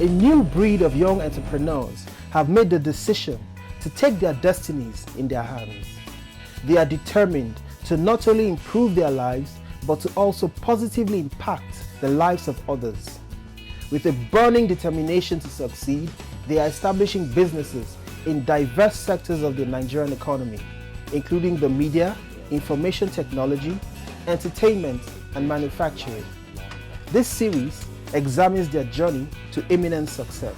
new breed of young entrepreneurs have made the decision to take their destinies in their hands. They are determined to not only improve their lives, but to also positively impact the lives of others. With a burning determination to succeed, they are establishing businesses in diverse sectors of the Nigerian economy, including the media, information technology, entertainment, and manufacturing. This series examines their journey to imminent success.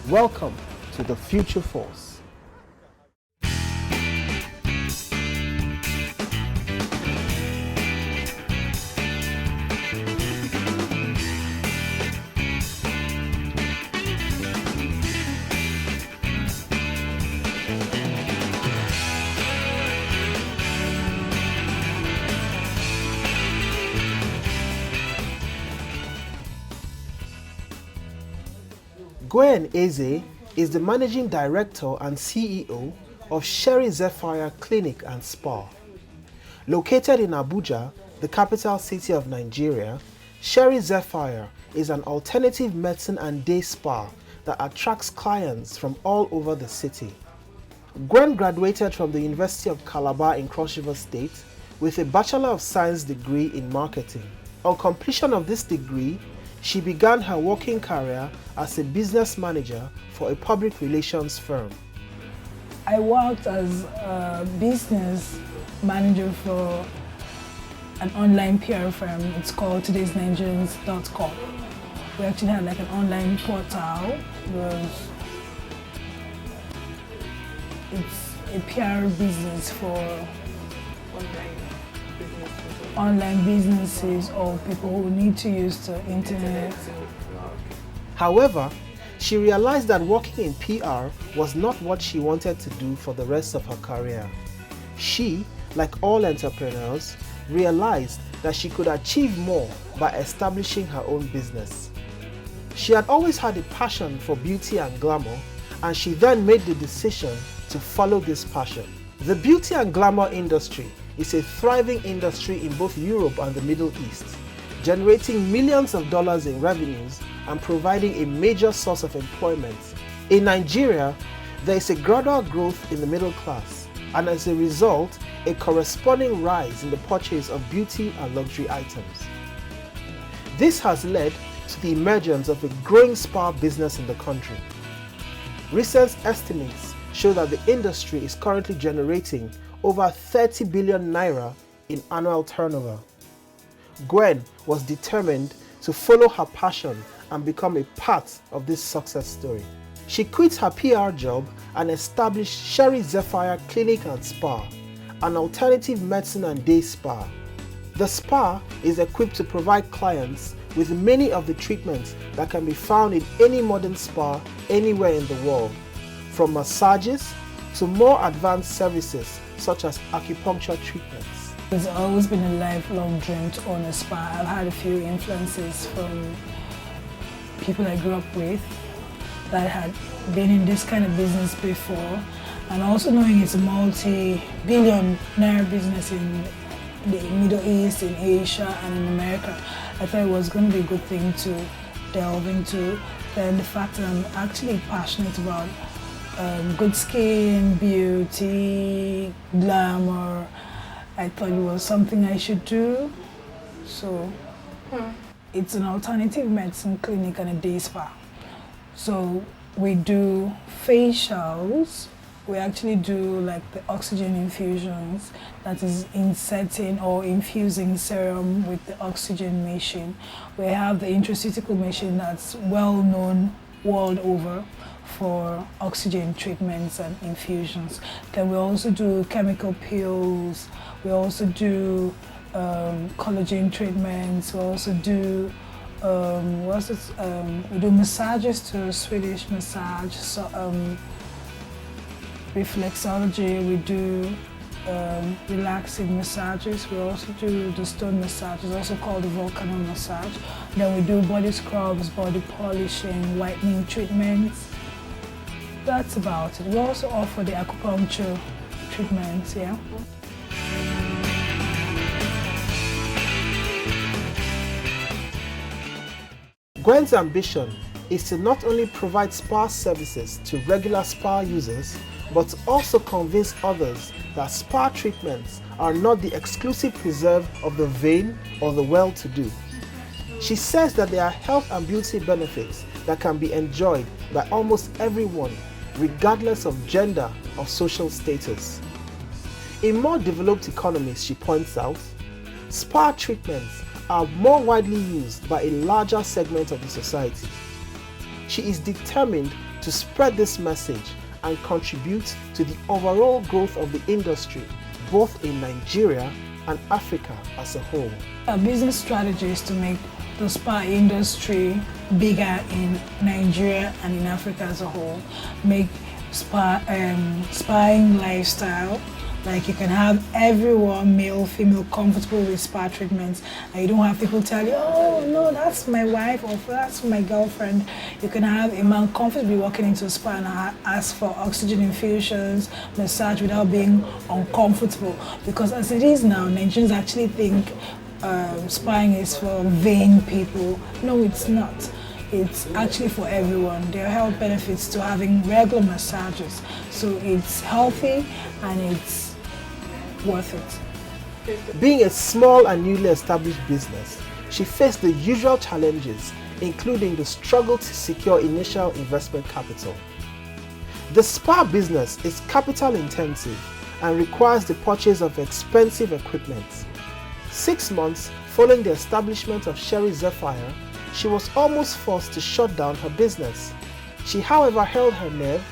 Welcome to the Future Force. Gwen Eze is the Managing Director and CEO of Sherry Zephyr Clinic and Spa. Located in Abuja, the capital city of Nigeria, Sherry Zephyr is an alternative medicine and day spa that attracts clients from all over the city. Gwen graduated from the University of Calabar in Cross River State with a Bachelor of Science degree in marketing. On completion of this degree, she began her working career as a business manager for a public relations firm. I worked as a business manager for an online PR firm. It's called todaysnigerians.com. We actually had like an online portal. It's a PR business for online businesses or people who need to use the internet. However, she realized that working in PR was not what she wanted to do for the rest of her career. She, like all entrepreneurs, realized that she could achieve more by establishing her own business. She had always had a passion for beauty and glamour, and she then made the decision to follow this passion. The beauty and glamour industry is a thriving industry in both Europe and the Middle East, generating millions of dollars in revenues and providing a major source of employment. In Nigeria, there is a gradual growth in the middle class, and as a result, a corresponding rise in the purchase of beauty and luxury items. This has led to the emergence of a growing spa business in the country. Recent estimates show that the industry is currently generating over 30 billion naira in annual turnover. Gwen was determined to follow her passion and become a part of this success story. She quit her PR job and established Sherry Zephyr Clinic and Spa, an alternative medicine and day spa. The spa is equipped to provide clients with many of the treatments that can be found in any modern spa anywhere in the world, from massages to more advanced services such as acupuncture treatments. It's always been a lifelong dream to own a spa. I've had a few influences from people I grew up with that had been in this kind of business before, and also knowing it's a multi-billion naira business in the Middle East, in Asia, and in America. I thought it was going to be a good thing to delve into. Then the fact that I'm actually passionate about good skin, beauty, glamour, I thought it was something I should do. So it's an alternative medicine clinic and a day spa. So we do facials. We actually do like the oxygen infusions, that is inserting or infusing serum with the oxygen machine. We have the intraceutical machine that's well known world over for oxygen treatments and infusions. Then we also do chemical peels, we also do collagen treatments, we also do we do massages to Swedish massage, so, reflexology, we do relaxing massages, we also do the stone massages, also called the volcano massage. Then we do body scrubs, body polishing, whitening treatments. That's about it. We also offer the acupuncture treatments, yeah. Gwen's ambition is to not only provide spa services to regular spa users, but to also convince others that spa treatments are not the exclusive preserve of the vain or the well-to-do. She says that there are health and beauty benefits that can be enjoyed by almost everyone, regardless of gender or social status. In more developed economies, she points out, spa treatments are more widely used by a larger segment of the society. She is determined to spread this message and contribute to the overall growth of the industry, both in Nigeria and Africa as a whole. Our business strategy is to make the spa industry bigger in Nigeria and in Africa as a whole. Make spaing lifestyle, like you can have everyone, male, female, comfortable with spa treatments, and you don't have people tell you, oh no, that's my wife or that's my girlfriend. You can have a man comfortably walking into a spa and ask for oxygen infusions, massage without being uncomfortable. Because as it is now, Nigerians actually think spaing is for vain people. No, it's not. It's actually for everyone. There are health benefits to having regular massages. So it's healthy and it's worth it. Being a small and newly established business, she faced the usual challenges, including the struggle to secure initial investment capital. The spa business is capital intensive and requires the purchase of expensive equipment. 6 months following the establishment of Sherry Zephyr, she was almost forced to shut down her business. She, however, held her nerve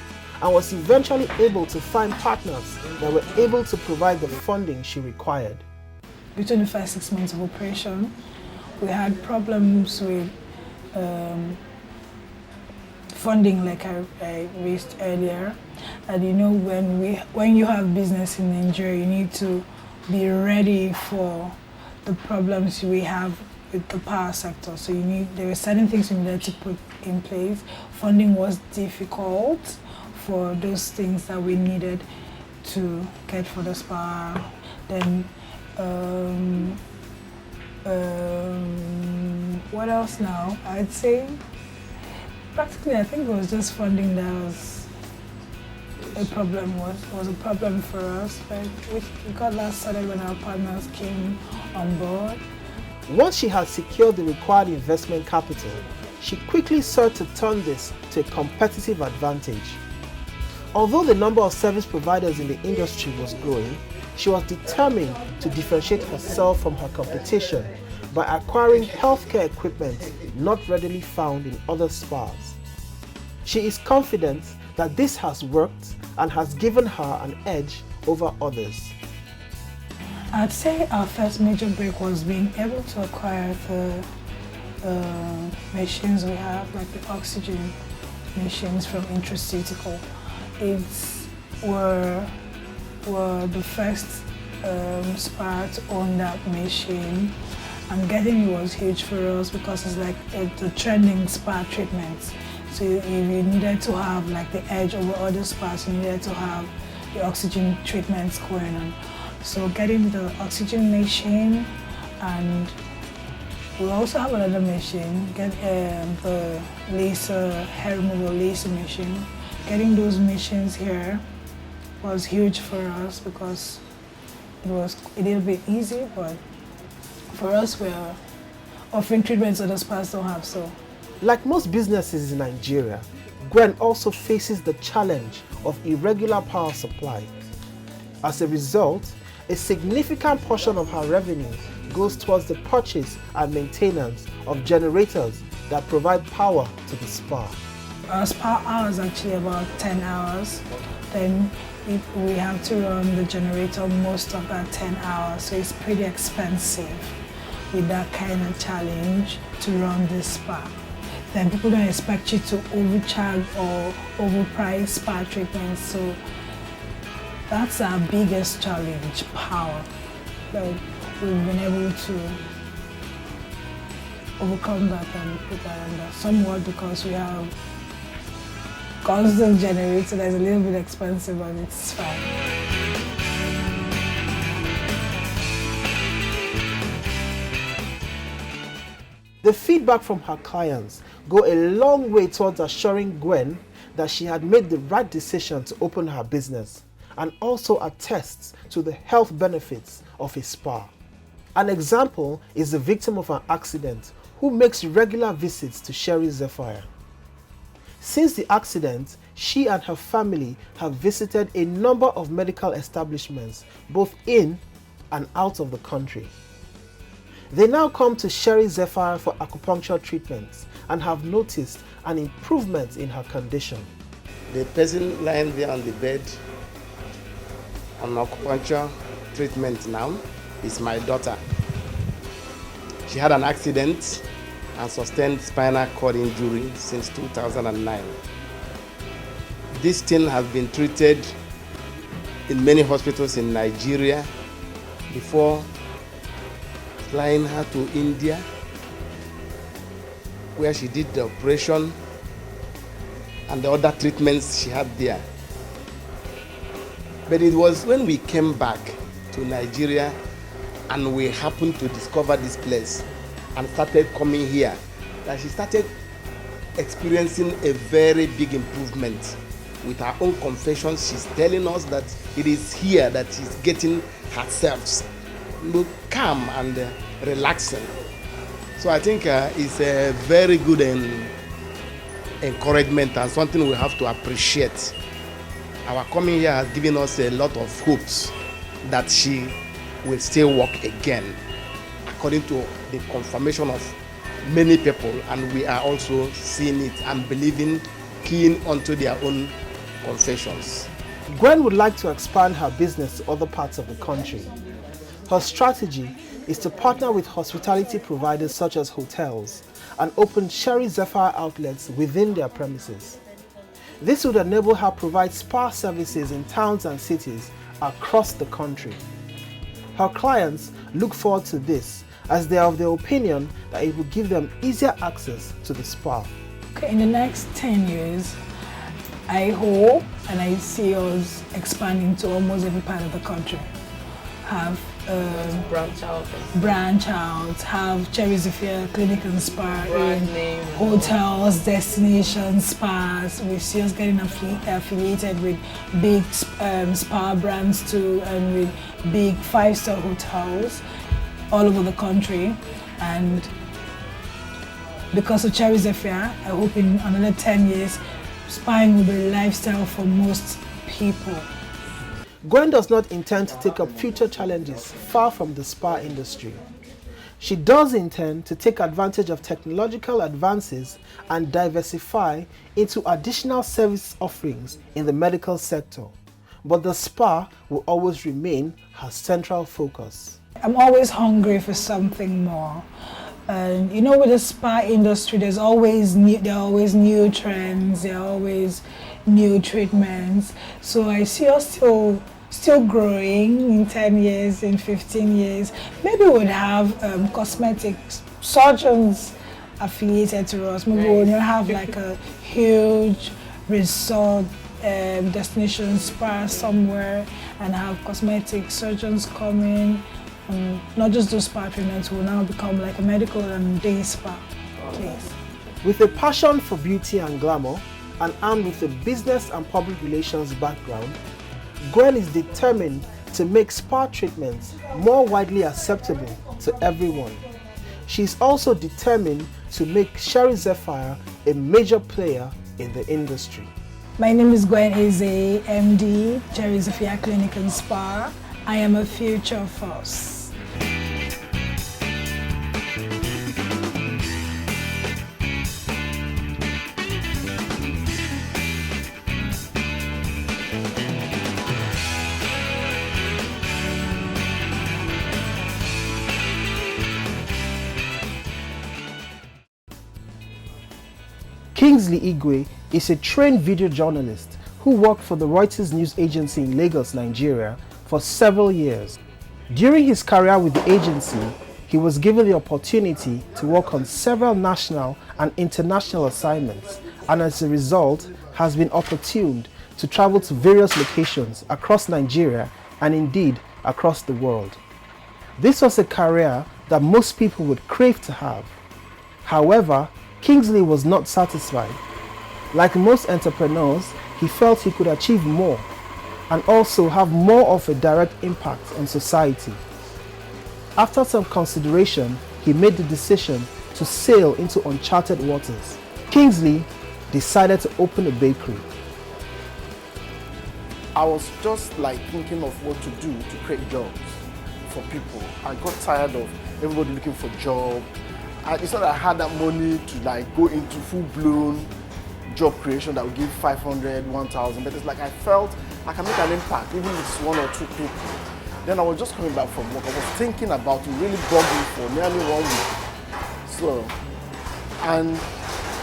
and was eventually able to find partners that were able to provide the funding she required. Between the first 6 months of operation, we had problems with funding, like I raised earlier. And you know, when you have business in Nigeria, you need to be ready for the problems we have with the power sector. So there were certain things we needed to put in place. Funding was difficult for those things that we needed to get for the spa. Then what else now? I'd say practically I think it was just funding that was a problem for us, but we got that started when our partners came on board. Once she had secured the required investment capital, she quickly sought to turn this to a competitive advantage. Although the number of service providers in the industry was growing, she was determined to differentiate herself from her competition by acquiring healthcare equipment not readily found in other spas. She is confident that this has worked and has given her an edge over others. I'd say our first major break was being able to acquire the machines we have, like the oxygen machines from Intraceutical. We're the first spa to own that machine, and getting it was huge for us because it's like the trending spa treatments. So if you needed to have like the edge over other spas, you needed to have the oxygen treatments going on. So getting the oxygen machine, and we also have another machine, the laser, hair removal laser machine. Getting those machines here was huge for us because it was a little bit easy, but for us we're offering treatments that the spas don't have. So, like most businesses in Nigeria, Gwen also faces the challenge of irregular power supply. As a result, a significant portion of her revenue goes towards the purchase and maintenance of generators that provide power to the spa. Our spa hours actually about 10 hours. Then we have to run the generator most of that 10 hours, so it's pretty expensive with that kind of challenge to run this spa. Then people don't expect you to overcharge or overprice spa treatments, so that's our biggest challenge, power. But we've been able to overcome that and put that under somewhat because we have constant generator that's a little bit expensive, but it's fine. The feedback from her clients go a long way towards assuring Gwen that she had made the right decision to open her business, and also attests to the health benefits of a spa. An example is the victim of an accident who makes regular visits to Sherry Zephyr. Since the accident, she and her family have visited a number of medical establishments both in and out of the country. They now come to Sherry Zephyr for acupuncture treatments and have noticed an improvement in her condition. The person lying there on the bed on acupuncture treatment now is my daughter. She had an accident and sustained spinal cord injury since 2009. This thing has been treated in many hospitals in Nigeria before flying her to India, where she did the operation and the other treatments she had there. But it was when we came back to Nigeria and we happened to discover this place and started coming here that she started experiencing a very big improvement. With her own confessions, she's telling us that it is here that she's getting herself calm and relaxing. So I think it's a very good encouragement and something we have to appreciate. Our coming here has given us a lot of hopes that she will still walk again, according to the confirmation of many people, and we are also seeing it and believing, keying onto their own confessions. Gwen would like to expand her business to other parts of the country. Her strategy is to partner with hospitality providers such as hotels and open Sherry Zephyr outlets within their premises. This would enable her to provide spa services in towns and cities across the country. Her clients look forward to this as they are of the opinion that it will give them easier access to the spa. In the next 10 years, I hope and I see us expanding to almost every part of the country. Have branch out, have Sherry Zephyr Clinic and Spa in hotels, destination spas. We see us getting affiliated with big spa brands too, and with big 5-star hotels all over the country. And because of Sherry Zephyr, I hope in another 10 years, spaing will be a lifestyle for most people. Gwen does not intend to take up future challenges far from the spa industry. She does intend to take advantage of technological advances and diversify into additional service offerings in the medical sector, but the spa will always remain her central focus. I'm always hungry for something more. And you know, with the spa industry, there are always new trends, there are always new treatments. So I see us still growing in 10 years, in 15 years. Maybe we'll have cosmetic surgeons affiliated to us. Maybe we'll have like a huge resort destination spa somewhere and have cosmetic surgeons come in. Not just do spa treatments, will now become like a medical and day spa place. With a passion for beauty and glamour, and armed with a business and public relations background, Gwen is determined to make spa treatments more widely acceptable to everyone. She is also determined to make Sherry Zephyr a major player in the industry. My name is Gwen Eze, MD, Sherry Zephyr Clinic and Spa. I am a future force. Kingsley Igwe is a trained video journalist who worked for the Reuters news agency in Lagos, Nigeria for several years. During his career with the agency, he was given the opportunity to work on several national and international assignments, and as a result has been opportuned to travel to various locations across Nigeria and indeed across the world. This was a career that most people would crave to have. However, Kingsley was not satisfied. Like most entrepreneurs, he felt he could achieve more and also have more of a direct impact on society. After some consideration, he made the decision to sail into uncharted waters. Kingsley decided to open a bakery. I was just like thinking of what to do to create jobs for people. I got tired of everybody looking for job. It's not that I had that money to like go into full-blown job creation that would give 500, 1,000, but it's like I felt I can make an impact, even if it's one or two people. Then I was just coming back from work. I was thinking about it, really bugging for nearly 1 week. So, and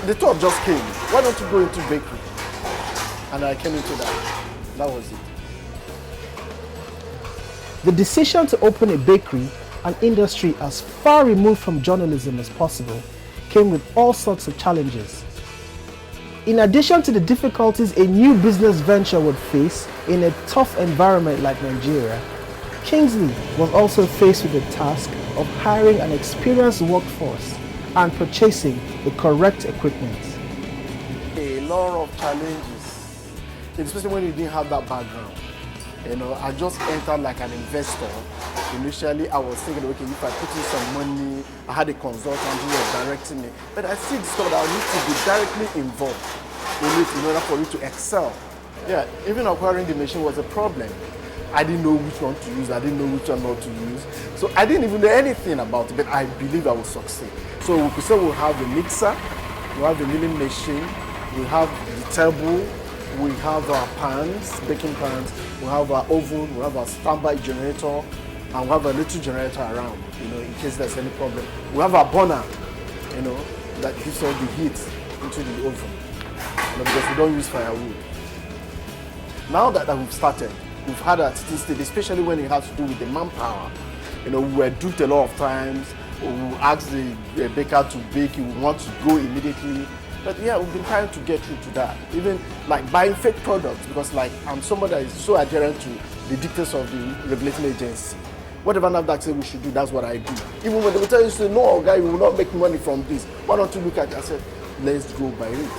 the thought just came, why don't you go into bakery? And I came into that. That was it. The decision to open a bakery, an industry as far removed from journalism as possible, came with all sorts of challenges. In addition to the difficulties a new business venture would face in a tough environment like Nigeria, Kingsley was also faced with the task of hiring an experienced workforce and purchasing the correct equipment. A lot of challenges, especially when you didn't have that background. You know, I just entered like an investor. Initially, I was thinking, okay, if I put in some money, I had a consultant who was directing me. But I still discovered I need to be directly involved in it in order for it to excel. Yeah, even acquiring the machine was a problem. I didn't know which one to use, I didn't know which one not to use. So I didn't even know anything about it, but I believe I will succeed. So we could say we'll have the mixer, we'll have the milling machine, we'll have the table, we have our pans, baking pans, we have our oven, we have our standby generator, and we have a little generator around, you know, in case there's any problem. We have our burner, you know, that gives all the heat into the oven, you know, because we don't use firewood. Now that we've started, we've had a state, especially when it has to do with the manpower. You know, we were duped a lot of times. We ask the baker to bake, he would want to go immediately. But yeah, we've been trying to get through to that. Even like buying fake products, because like I'm somebody that is so adherent to the dictates of the regulating agency. Whatever NAFDAC says we should do, that's what I do. Even when they will tell you, say, no, guy, we will not make money from this. Why don't you look at it? I said, let's go by it.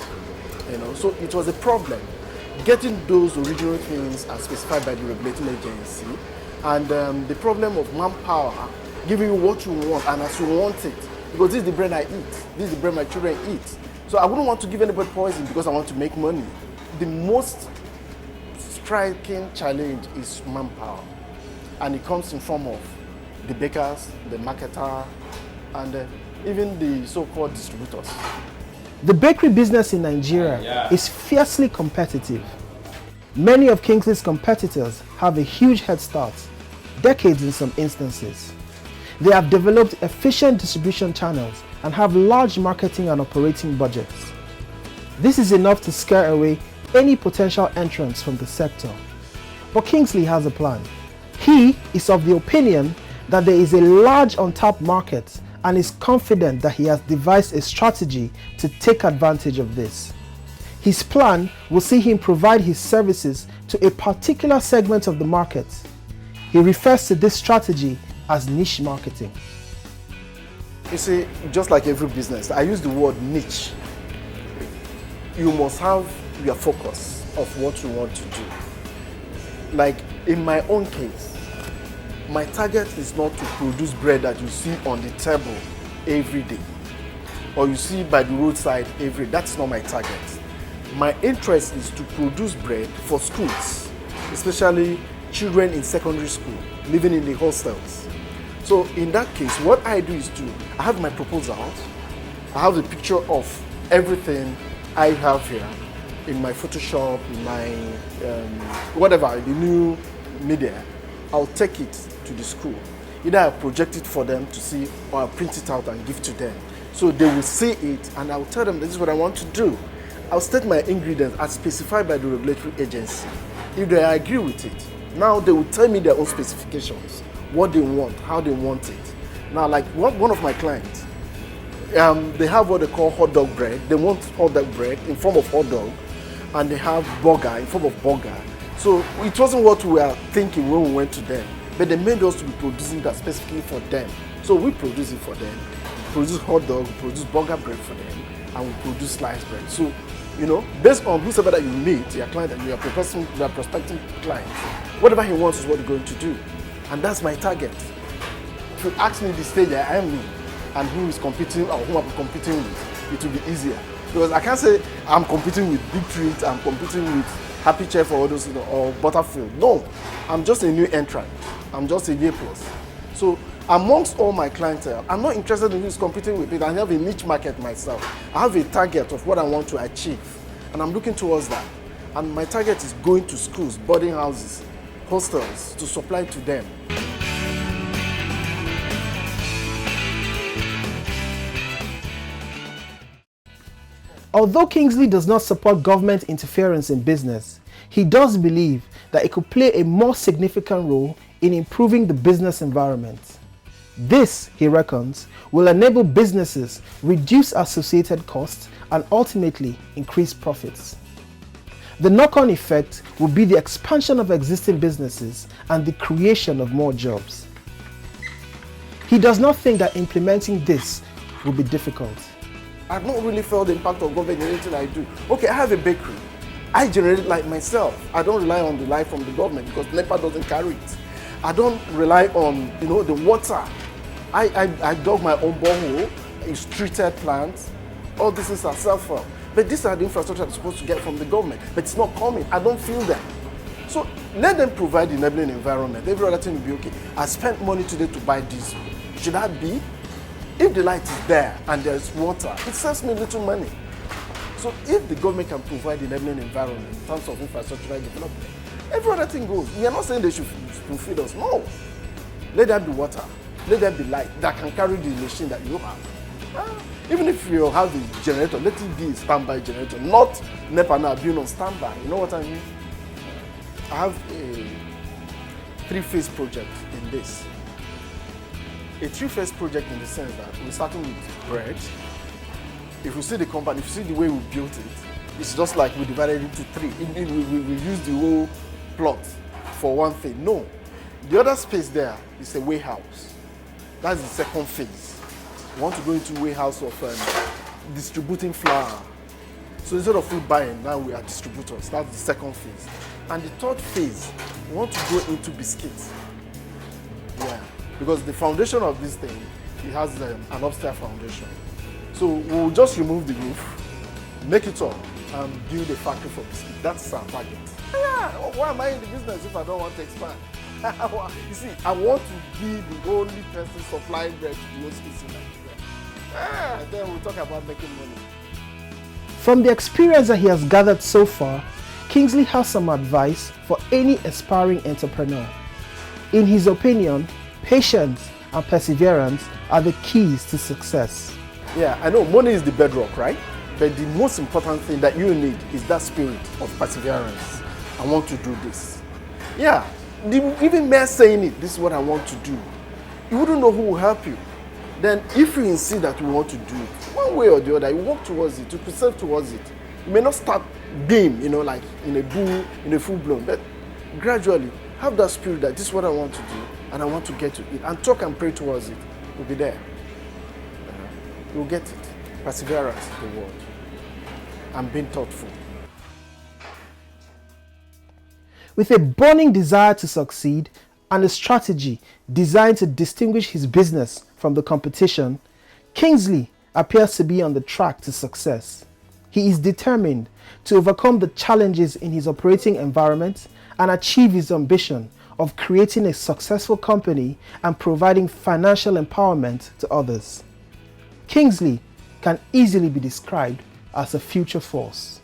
You know, so it was a problem. Getting those original things as specified by the regulating agency, and the problem of manpower, giving you what you want and as you want it. Because this is the bread I eat, this is the bread my children eat. So I wouldn't want to give anybody poison because I want to make money. The most striking challenge is manpower. And it comes in form of the bakers, the marketer, and even the so-called distributors. The bakery business in Nigeria is fiercely competitive. Many of Kingsley's competitors have a huge head start, decades in some instances. They have developed efficient distribution channels and have large marketing and operating budgets. This is enough to scare away any potential entrants from the sector. But Kingsley has a plan. He is of the opinion that there is a large untapped market and is confident that he has devised a strategy to take advantage of this. His plan will see him provide his services to a particular segment of the market. He refers to this strategy as niche marketing. You see, just like every business, I use the word niche. You must have your focus of what you want to do. Like in my own case, my target is not to produce bread that you see on the table every day or you see by the roadside every day. That's not my target. My interest is to produce bread for schools, especially children in secondary school living in the hostels. So in that case, what I do is I have my proposal, I have the picture of everything I have here in my Photoshop, in my whatever, the new media. I'll take it to the school. Either I'll project it for them to see or I'll print it out and give to them. So they will see it and I'll tell them this is what I want to do. I'll state my ingredients as specified by the regulatory agency. If they agree with it, now they will tell me their own specifications, what they want, how they want it. Now, like one of my clients, they have what they call hot dog bread. They want hot dog bread in form of hot dog, and they have burger in form of burger. So it wasn't what we were thinking when we went to them, but they made us to be producing that specifically for them. So we produce it for them, produce hot dog, produce burger bread for them, and we produce sliced bread. So, you know, based on whoever that you meet, your client, your prospective client, whatever he wants is what you're going to do. And that's my target. If you ask me the stage I am in and who is competing or who I'm competing with, it will be easier. Because I can't say I'm competing with Big Treat, I'm competing with Happy Chef or those, you know, or Butterfield. No, I'm just a new entrant. I'm just a year plus. So amongst all my clientele, I'm not interested in who's competing with it. I have a niche market myself. I have a target of what I want to achieve, and I'm looking towards that. And my target is going to schools, boarding houses, hostels, to supply to them. Although Kingsley does not support government interference in business, he does believe that it could play a more significant role in improving the business environment. This, he reckons, will enable businesses reduce associated costs and ultimately increase profits. The knock-on effect will be the expansion of existing businesses and the creation of more jobs. He does not think that implementing this will be difficult. I've not really felt the impact of government in anything I do. Okay, I have a bakery. I generate light myself. I don't rely on the light from the government because NEPA doesn't carry it. I don't rely on, you know, the water. I dug my own borehole. It's treated plants. All these things are self-help. But these are the infrastructure I'm supposed to get from the government. But it's not coming. I don't feel them. So let them provide the enabling environment. Every other thing will be okay. I spent money today to buy diesel. Should that be? If the light is there and there's water, it saves me little money. So if the government can provide the enabling environment in terms of infrastructural development, every other thing goes. We are not saying they should feed us. No. Let there be water. Let there be light that can carry the machine that you have. Even if you have the generator, let it be a standby generator, not NEPA now being on standby. You know what I mean? I have a three-phase project in this. A three-phase project in the sense that we're starting with bread. If you see the company, if you see the way we built it, it's just like we divided it into three. We used the whole plot for one thing. No. The other space there is a warehouse. That's the second phase. We want to go into warehouse of distributing flour. So instead of food buying, now we are distributors. That's the second phase. And the third phase, we want to go into biscuits. Yeah. Because the foundation of this thing, it has an upstairs foundation. So we'll just remove the roof, make it up, and build a factory for biscuits. That's our target. Yeah, why am I in the business if I don't want to expand? You see, I want to be the only person supplying bread to those kids in Nigeria. Then we'll talk about making money. From the experience that he has gathered so far, Kingsley has some advice for any aspiring entrepreneur. In his opinion, patience and perseverance are the keys to success. Yeah, I know money is the bedrock, right? But the most important thing that you need is that spirit of perseverance. I want to do this. Yeah, even mere saying it, this is what I want to do, you wouldn't know who will help you. Then if you insist that you want to do it, one way or the other, you work towards it, you persevere towards it. You may not start being, like in a full blown, but gradually have that spirit that this is what I want to do and I want to get to it, and talk and pray towards it. You'll be there. You'll get it. Perseverance is the word. And being thoughtful. With a burning desire to succeed and a strategy designed to distinguish his business from the competition, Kingsley appears to be on the track to success. He is determined to overcome the challenges in his operating environment and achieve his ambition of creating a successful company and providing financial empowerment to others. Kingsley can easily be described as a future force.